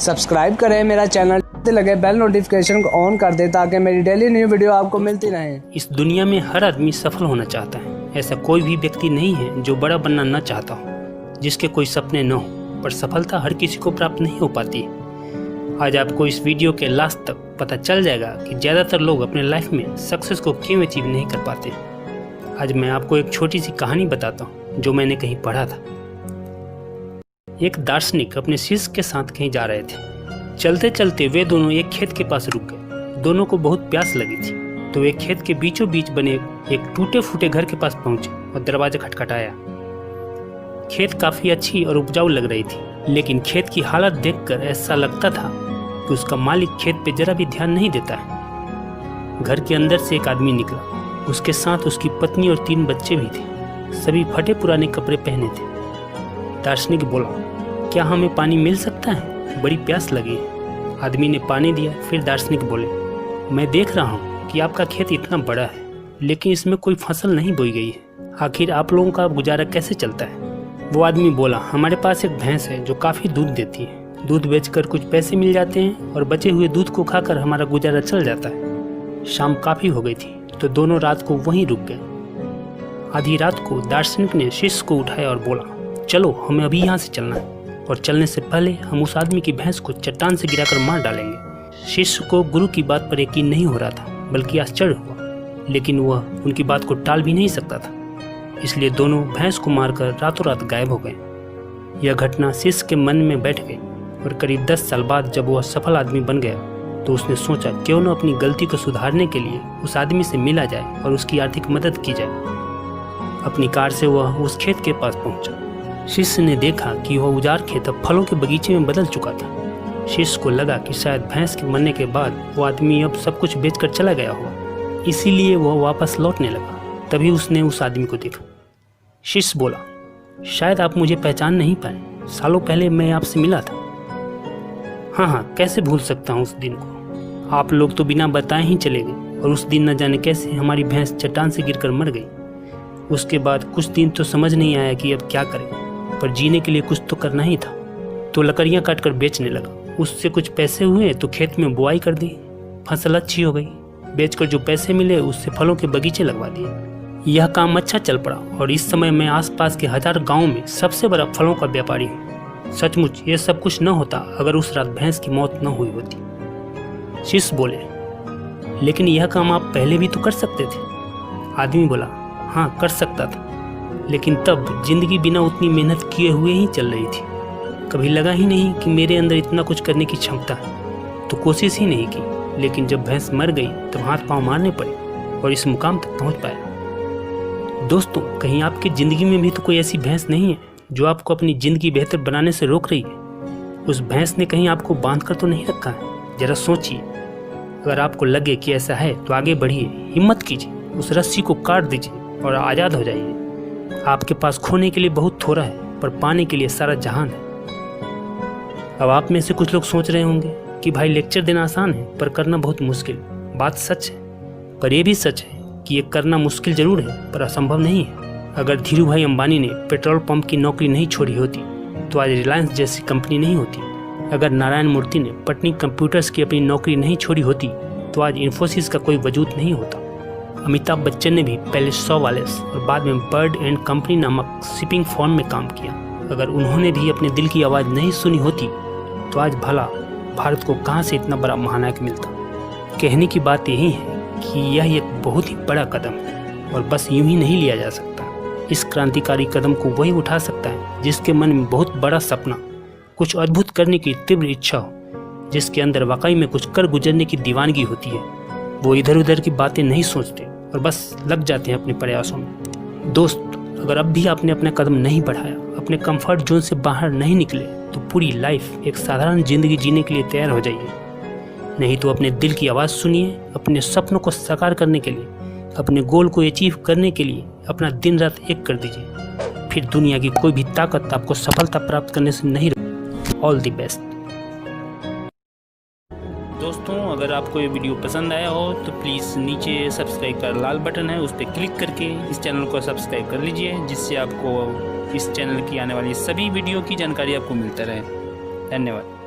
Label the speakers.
Speaker 1: Subscribe करें मेरा channel, लगे बेल नोटिफिकेशन को ऑन कर दे ताकि मेरी डेली न्यू वीडियो आपको मिलती रहे।
Speaker 2: इस दुनिया में हर आदमी सफल होना चाहता है। ऐसा कोई भी व्यक्ति नहीं है जो बड़ा बनना न चाहता हो, जिसके कोई सपने न हो, पर सफलता हर किसी को प्राप्त नहीं हो पाती है। आज आपको इस वीडियो के लास्ट तक पता चल जाएगा कि ज़्यादातर लोग अपने लाइफ में सक्सेस को क्यों अचीव नहीं कर पाते। आज मैं आपको एक छोटी सी कहानी बताता हूँ जो मैंने कहीं पढ़ा था। एक दार्शनिक अपने शिष्य के साथ कहीं जा रहे थे। चलते चलते वे दोनों एक खेत के पास रुक गए। दोनों को बहुत प्यास लगी थी, तो वे खेत के बीचों बीच बने एक टूटे फूटे घर के पास पहुंचे और दरवाजा खटखटाया। खेत काफी अच्छी और उपजाऊ लग रही थी, लेकिन खेत की हालत देखकर ऐसा लगता था कि उसका मालिक खेत पे जरा भी ध्यान नहीं देता है। घर के अंदर से एक आदमी निकला। उसके साथ उसकी पत्नी और 3 बच्चे भी थे। सभी फटे पुराने कपड़े पहने थे। दार्शनिक बोला, क्या हमें पानी मिल सकता है? बड़ी प्यास लगी है। आदमी ने पानी दिया। फिर दार्शनिक बोले, मैं देख रहा हूँ कि आपका खेत इतना बड़ा है, लेकिन इसमें कोई फसल नहीं बोई गई है। आखिर आप लोगों का गुजारा कैसे चलता है? वो आदमी बोला, हमारे पास एक भैंस है जो काफ़ी दूध देती है। दूध बेचकर कुछ पैसे मिल जाते हैं और बचे हुए दूध को खाकर हमारा गुजारा चल जाता है। शाम काफ़ी हो गई थी, तो दोनों रात को वहीं रुक गए। आधी रात को दार्शनिक ने शिष्य को उठाया और बोला, चलो हमें अभी यहाँ से चलना है, और चलने से पहले हम उस आदमी की भैंस को चट्टान से गिराकर मार डालेंगे। शिष्य को गुरु की बात पर यकीन नहीं हो रहा था, बल्कि आश्चर्य हुआ, लेकिन वह उनकी बात को टाल भी नहीं सकता था। इसलिए दोनों भैंस को मारकर रातों रात गायब हो गए। यह घटना शिष्य के मन में बैठ गई, और करीब 10 साल बाद जब वह सफल आदमी बन गया, तो उसने सोचा क्यों न अपनी गलती को सुधारने के लिए उस आदमी से मिला जाए और उसकी आर्थिक मदद की जाए। अपनी कार से वह उस खेत के पास पहुंचा। शिष्य ने देखा कि वह उजाड़ खेत अब फलों के बगीचे में बदल चुका था। शिष्य को लगा कि शायद भैंस के मरने के बाद वो आदमी अब सब कुछ बेचकर चला गया हुआ, इसीलिए वह वापस लौटने लगा। तभी उसने उस आदमी को देखा। शिष्य बोला, शायद आप मुझे पहचान नहीं पाए, सालों पहले मैं आपसे मिला था। हाँ, कैसे भूल सकता हूँ उस दिन को। आप लोग तो बिना बताए ही चले गए, और उस दिन न जाने कैसे हमारी भैंस चट्टान से गिरकर मर गई। उसके बाद कुछ दिन तो समझ नहीं आया कि अब क्या करें, पर जीने के लिए कुछ तो करना ही था, तो लकड़ियाँ काटकर बेचने लगा। उससे कुछ पैसे हुए तो खेत में बुआई कर दी। फसल अच्छी हो गई। बेचकर जो पैसे मिले उससे फलों के बगीचे लगवा दिए। यह काम अच्छा चल पड़ा, और इस समय मैं आसपास के 1000 गाँव में सबसे बड़ा फलों का व्यापारी हूँ। सचमुच ये सब कुछ न होता अगर उस रात भैंस की मौत न हुई होती। शिष्य बोले, लेकिन यह काम आप पहले भी तो कर सकते थे। आदमी बोला, हाँ कर सकता था, लेकिन तब जिंदगी बिना उतनी मेहनत किए हुए ही चल रही थी। कभी लगा ही नहीं कि मेरे अंदर इतना कुछ करने की क्षमता है, तो कोशिश ही नहीं की। लेकिन जब भैंस मर गई तब हाथ पांव मारने पड़े और इस मुकाम तक पहुंच पाया। दोस्तों, कहीं आपकी ज़िंदगी में भी तो कोई ऐसी भैंस नहीं है जो आपको अपनी ज़िंदगी बेहतर बनाने से रोक रही है? उस भैंस ने कहीं आपको बांध कर तो नहीं रखा है? ज़रा सोचिए। अगर आपको लगे कि ऐसा है तो आगे बढ़िए, हिम्मत कीजिए, उस रस्सी को काट दीजिए और आज़ाद हो जाइए। आपके पास खोने के लिए बहुत थोड़ा है, पर पाने के लिए सारा जहान है। अब आप में से कुछ लोग सोच रहे होंगे कि भाई लेक्चर देना आसान है, पर करना बहुत मुश्किल। बात सच है, पर यह भी सच है कि ये करना मुश्किल जरूर है, पर असंभव नहीं है। अगर धीरू भाई अंबानी ने पेट्रोल पंप की नौकरी नहीं छोड़ी होती तो आज रिलायंस जैसी कंपनी नहीं होती। अगर नारायण मूर्ति ने पटनी कंप्यूटर्स की अपनी नौकरी नहीं छोड़ी होती तो आज इन्फोसिस का कोई वजूद नहीं होता। अमिताभ बच्चन ने भी पहले 100 वालेस और बाद में बर्ड एंड कंपनी नामक शिपिंग फर्म में काम किया। अगर उन्होंने भी अपने दिल की आवाज़ नहीं सुनी होती तो आज भला भारत को कहाँ से इतना बड़ा महानायक मिलता। कहने की बात यही है कि यह एक बहुत ही बड़ा कदम है, और बस यूं ही नहीं लिया जा सकता। इस क्रांतिकारी कदम को वही उठा सकता है जिसके मन में बहुत बड़ा सपना, कुछ अद्भुत करने की तीव्र इच्छा हो, जिसके अंदर वाकई में कुछ कर गुजरने की दीवानगी होती है। वो इधर उधर की बातें नहीं सोचते और बस लग जाते हैं अपने प्रयासों में। दोस्त, अगर अब भी आपने अपना कदम नहीं बढ़ाया, अपने कंफर्ट जोन से बाहर नहीं निकले, तो पूरी लाइफ एक साधारण जिंदगी जीने के लिए तैयार हो जाइए। नहीं तो अपने दिल की आवाज़ सुनिए। अपने सपनों को साकार करने के लिए, अपने गोल को अचीव करने के लिए अपना दिन रात एक कर दीजिए। फिर दुनिया की कोई भी ताकत आपको सफलता प्राप्त करने से नहीं रोके। All the best. दोस्तों, अगर आपको ये वीडियो पसंद आया हो तो प्लीज़ नीचे सब्सक्राइब का लाल बटन है, उस पर क्लिक करके इस चैनल को सब्सक्राइब कर लीजिए, जिससे आपको इस चैनल की आने वाली सभी वीडियो की जानकारी आपको मिलता रहे। धन्यवाद।